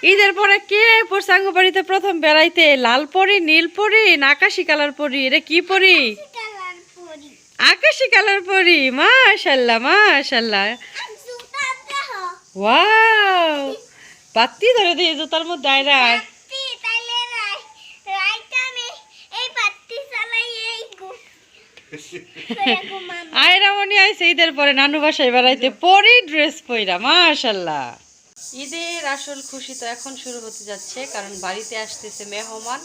ঈদের পরে কে পোষাঙ্গ বাড়িতে প্রথম বেড়াইতে? লাল পরি, নীল পরি না আকাশি কালার পরি? এটা কি পরি? আকাশি কালার পরি। মাশাআল্লাহ মাশাআল্লাহ। ওয়াও, পাত্তি ধরে দিয়ে জুতার মধ্যে আয়রা। আয়রা মনি আইছে ঈদের পরে নানু বাসায় বেড়াইতে, পরি ড্রেস পইরা। মাশাআল্লাহ। ঈদের আসল খুশি তো এখন শুরু হতে যাচ্ছে, কারণ বাড়িতে আসতেছে মেহমান।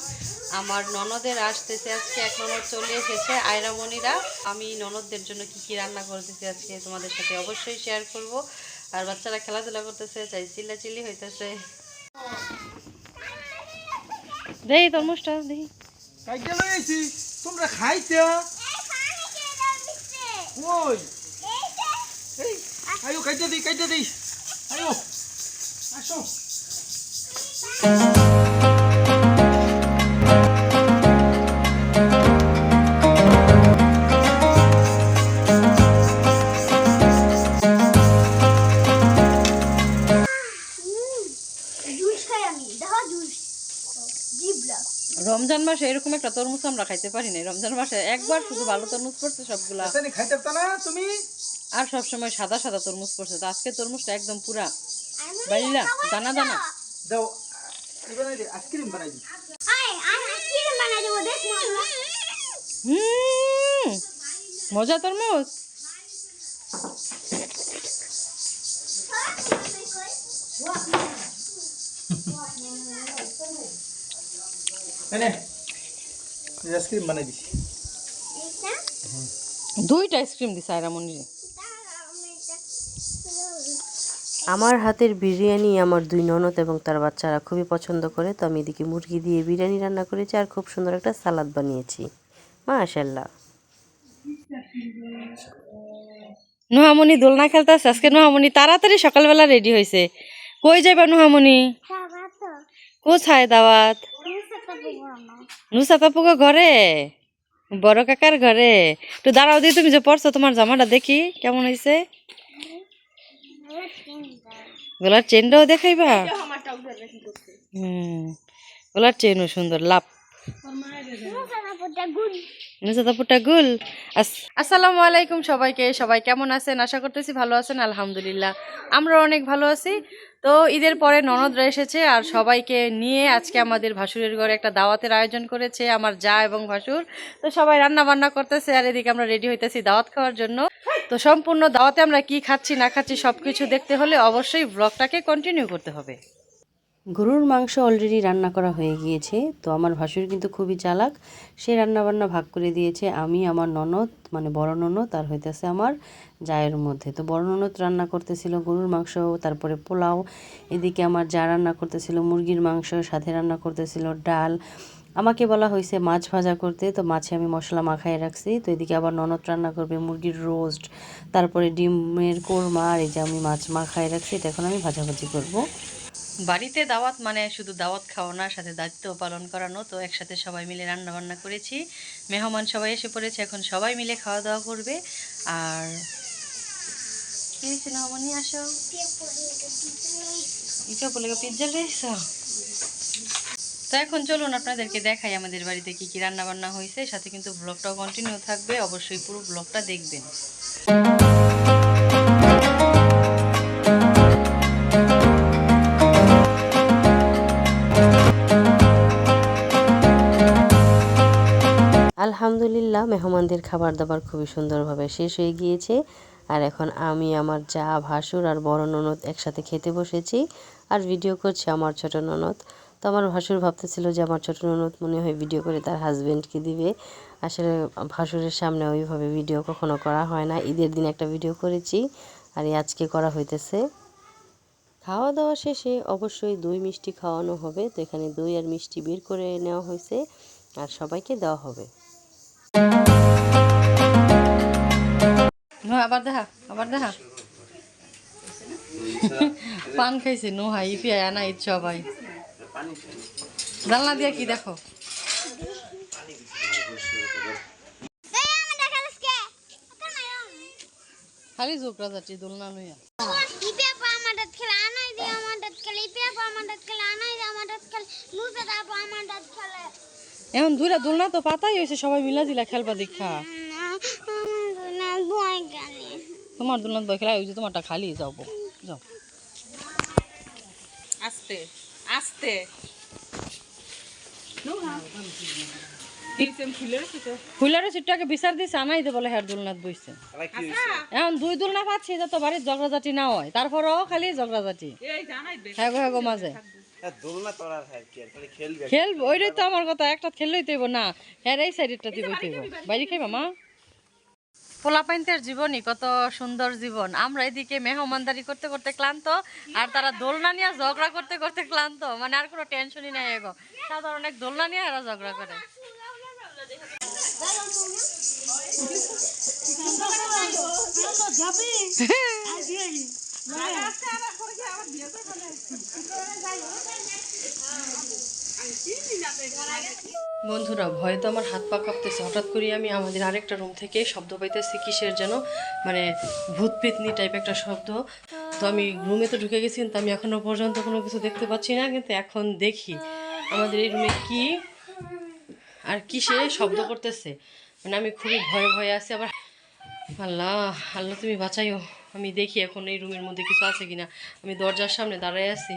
আমার ননদের আসতেছে আজকে, এক ননদ চলে এসেছে আয়রামণিরা। আমি ননদদের জন্য কি কি রান্না করতেছি আজকে তোমাদের সাথে অবশ্যই শেয়ার করব। আর বাচ্চারা খেলাধুলা করতেছে, চাই চিল্লাচিল্লি হইতেছে। দেই তরমুজটা দেই। কাইটা লইছি তোমরা খাইতে ওই এই আয়ো কাইটা দেই আয়ো আসো। রমজান মাসে এরকম একটা তরমুজ আমরা খাইতে পারি না। রমজান মাসে একবার শুধু ভালো তরমুজ পড়ছে সবগুলা, খাইতে পারতা না তুমি, আর সব সময় সাদা সাদা তরমুজ পড়ছে। তো আজকে তরমুজটা একদম পুরা বাইলা দানা দানা। দাও বানাই দে, আইসক্রিম বানাই দি। আইসক্রিম বানাই দেবো, দেখ মজা তরমুজ। এনে আইসক্রিম বানাই দিছি। দুইটা আইসক্রিম দিছে আয়রামণি। আমার হাতের বিরিয়ানি আমার দুই ননদ এবং তার বাচ্চারা খুবই পছন্দ করে। তো আমি এদিকে মুরগি দিয়ে বিরিয়ানি রান্না করেছি আর খুব সুন্দর একটা সালাদ বানিয়েছি। মাশাআল্লাহ। নুহামণি দোলনা খেলতেছে আজকে। নুহামণি তাড়াতাড়ি সকালবেলা রেডি হয়েছে। কই যাবা নুহামণি? কোথায় দাওয়াত? নুসাত আপুকে ঘরে, বড় কাকার ঘরে। একটু দাঁড়াও দিয়ে, তুমি যে পড়ছো তোমার জামাটা দেখি কেমন হয়েছে। গলার চেনটাও দেখাইবা? গলার চেনও সুন্দর, লাভ। গুল। আসসালামু আলাইকুম সবাইকে। সবাই কেমন আছেন? আশা করতেছি ভালো আছেন। আলহামদুলিল্লাহ আমরা অনেক ভালো আছি। তো ঈদের পরে ননদরা এসেছে আর সবাইকে নিয়ে আজকে আমাদের ভাসুরের ঘরে একটা দাওয়াতের আয়োজন করেছে আমার জা এবং ভাসুর। তো সবাই রান্না বান্না করতেছে আর এদিকে আমরা রেডি হইতেছি দাওয়াত খাওয়ার জন্য। তো সম্পূর্ণ দাওয়াতে আমরা কি খাচ্ছি না খাচ্ছি সবকিছু দেখতে হলে অবশ্যই ব্লগটাকে কন্টিনিউ করতে হবে। গরুর মাংস অলরেডি রান্না করা হয়ে গিয়েছে। তো আমার ভাসুর কিন্তু খুবই চালাক, সে রান্নাবান্না ভাগ করে দিয়েছে। আমি, আমার ননদ মানে বড় ননদ আর হইতেছে আমার জায়ের মধ্যে। তো বড় ননদ রান্না করতেছিল গরুর মাংস, তারপরে পোলাও। এদিকে আমার যা রান্না করতেছিল মুরগির মাংস, সাথে রান্না করতেছিল ডাল। আমাকে বলা হয়েছে মাছ ভাজা করতে, তো মাছে আমি মশলা মাখায় রাখছি। তো এদিকে আবার ননদ রান্না করবে মুরগির রোস্ট, তারপরে ডিমের কোরমা। আর এই যে আমি মাছ মাখায় রাখছি, এটা এখন আমি ভাজাভাজি করব। বাড়িতে দাওয়াত মানে শুধু দাওয়াত খাওয়ানোর সাথে দায়িত্ব পালন করানো। তো একসাথে সবাই মিলে রান্না বান্না করেছি, মেহমান সবাই এসে পড়েছে, এখন সবাই মিলে খাওয়া দাওয়া করবে। আর কি হয়েছে মেহমানি? আসো, পিৎজা রয়েছে। তো এখন চলুন আপনাদেরকে দেখাই আমাদের বাড়িতে কি কি রান্না বান্না হয়েছে। সাথে কিন্তু ব্লগটাও কন্টিনিউ থাকবে, অবশ্যই পুরো ব্লগটা দেখবেন। আলহামদুলিল্লাহ মেহমানদের খাবার দাবার খুবই সুন্দরভাবে শেষ হয়ে গিয়েছে। আর এখন আমি, আমার যা, ভাসুর আর বড় ননদ একসাথে খেতে বসেছি আর ভিডিও করছে আমার ছোট ননদ। তো আমার ভাসুর ভাবতেছিল যে আমার ছোট ননদ মনে হয় ভিডিও করে তার হাজব্যান্ডকে দিবে। আসলে ভাসুরের সামনে ওইভাবে ভিডিও কখনো করা হয় না। ঈদের দিন একটা ভিডিও করেছি আর আজকে করা হইতেছে। খাওয়া দাওয়া শেষে অবশ্যই দই মিষ্টি খাওয়ানো হবে। তো এখানে দই আর মিষ্টি বের করে নেওয়া হয়েছে আর সবাইকে দেওয়া হবে। আবার দেখা, আবার দেখা। পান খাইছে নো হাই পিয়া আনা ইচ্ছা ভাই। জানলা দিয়া কি দেখো? খালি জোকরা যাচ্ছি দোলনা লইয়া। মুছে তারপর আমার দাঁত খেলে এখন দুইটা দোলনা তো পাতাই হয়েছে, সবাই মিলা দিলা খেলবা দীক্ষা। না ভয় গেলে তোমার দোলনা বই খেলা ওই যে তোমারটা খালি যাবো, যাও আস্তে আস্তে। ফুলের চিটটাকে বিচার দিছে আনাই দে বলে হ্যাঁ দোলনাথ বইছে। এখন দুই দোলনা পাচ্ছি যাতে বাড়ির ঝগড়াঝাটি না হয়, তারপরও খালি ঝগড়াঝাটি হ্যাঁ গো হ্যাঁ গো মাঝে খেলবো। ওইটাই তো আমার কথা, একটা খেললেই তৈব না, হ্যাঁ এই সাইডেরটা দিব তৈব। বাইরে খাইবা মা? পোলাপাইনদের জীবনই কত সুন্দর জীবন। আমরা এদিকে মেহমানদারি করতে করতে ক্লান্ত, আর তারা দোলনা নিয়ে ঝগড়া করতে করতে ক্লান্ত, মানে আর কোনো টেনশনই নাই। এগো সাধারণ এক দোলনা নিয়ে এরা ঝগড়া করে। বন্ধুরা ভয়ে তো আমার হাত পা কাঁপতেছে। হঠাৎ করে আমি আমাদের আরেকটা রুম থেকে শব্দ পাইতেছি কিসের যেন, মানে ভূত পেতনি টাইপ একটা শব্দ। তো আমি রুমে তো ঢুকে গেছি, কিন্তু আমি এখনো পর্যন্ত কোনো কিছু দেখতে পাচ্ছি না। কিন্তু এখন দেখি আমাদের এই রুমে কি আর কিসে শব্দ করতেছে, মানে আমি খুবই ভয়ে ভয়ে আছি। আবার আল্লাহ আল্লাহ তুমি বাঁচাইও। আমি দেখি এখন এই রুমের মধ্যে কিছু আছে কিনা। আমি দরজার সামনে দাঁড়ায় আছি।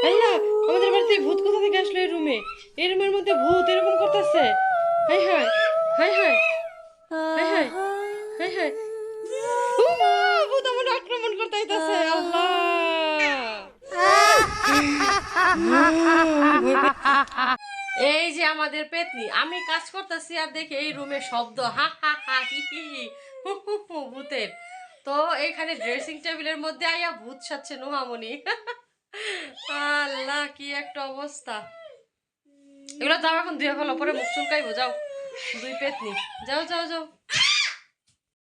আল্লাহ আমাদের বাড়িতে ভূত কোথা থেকে আসলো এই রুমে? এই রুমের মধ্যে ভূত এরকম করতেছে। High high high high high high high high, ভূত আমার আক্রমণ করতে আইতাছে। আল্লাহ এই যে আমাদের পেতনি, আমি কাজ করতেছি আর দেখি এই রুমে শব্দ, হা হা হা হি হি হি হু হু হু ভূতের। তো এইখানে ড্রেসিং টেবিলের মধ্যে আইয়া ভূত সাচ্ছে নোহামনি। আল্লাহ কি একটা অবস্থা। এগুলো যাও এখন ধুয়ে ফেলো, পরে মুখ চুলকাইবো। যাও দুই পেতনি, যাও যাও যাও।